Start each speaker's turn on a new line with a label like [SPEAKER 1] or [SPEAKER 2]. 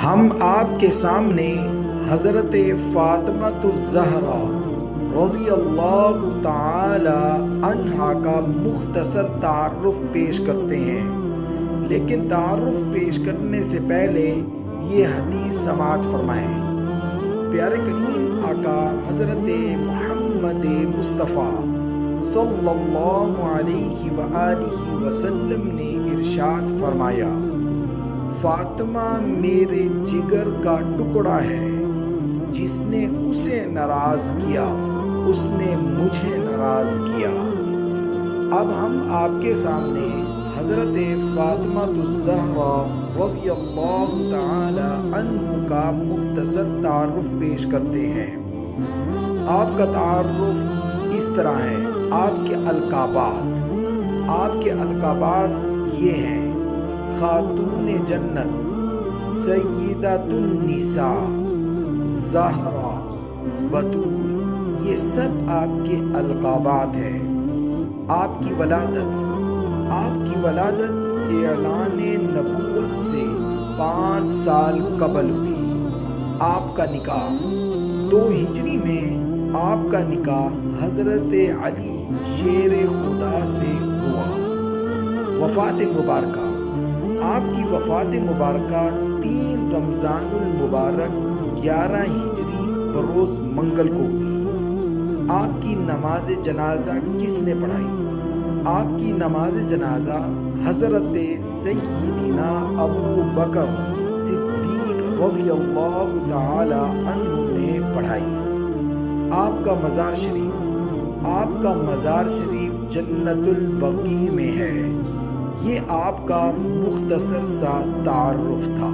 [SPEAKER 1] ہم آپ کے سامنے حضرت فاطمۃ الزہرا رضی اللہ تعالی عنہا کا مختصر تعارف پیش کرتے ہیں، لیکن تعارف پیش کرنے سے پہلے یہ حدیث سماعت فرمائیں۔ پیارے کریم آقا حضرت محمد مصطفیٰ صلی اللہ علیہ وآلہ وسلم نے ارشاد فرمایا، فاطمہ میرے جگر کا ٹکڑا ہے، جس نے اسے ناراض کیا اس نے مجھے ناراض کیا۔ اب ہم آپ کے سامنے حضرت فاطمہ الزہرا رضی اللہ تعالی عنہ کا مختصر تعارف پیش کرتے ہیں۔ آپ کا تعارف اس طرح ہے۔ آپ کے القابات یہ ہیں: خاتون جنت، سیدۃ النساء، زہرا، بتول، یہ سب آپ کے القابات ہیں۔ آپ کی ولادت اعلان نبوت سے 5 سال قبل ہوئی۔ آپ کا نکاح 2 ہجری میں آپ کا نکاح حضرت علی شیر خدا سے ہوا۔ وفات مبارکہ، آپ کی وفات مبارکہ 3 رمضان المبارک 11 ہجری بروز منگل کو ہوئی۔ آپ کی نماز جنازہ کس نے پڑھائی؟ آپ کی نماز جنازہ حضرت سیدنا ابو بکر صدیق رضی اللہ تعالی عنہ نے پڑھائی۔ آپ کا مزار شریف جنت البقیع میں ہے۔ یہ آپ کا مختصر سا تعارف تھا۔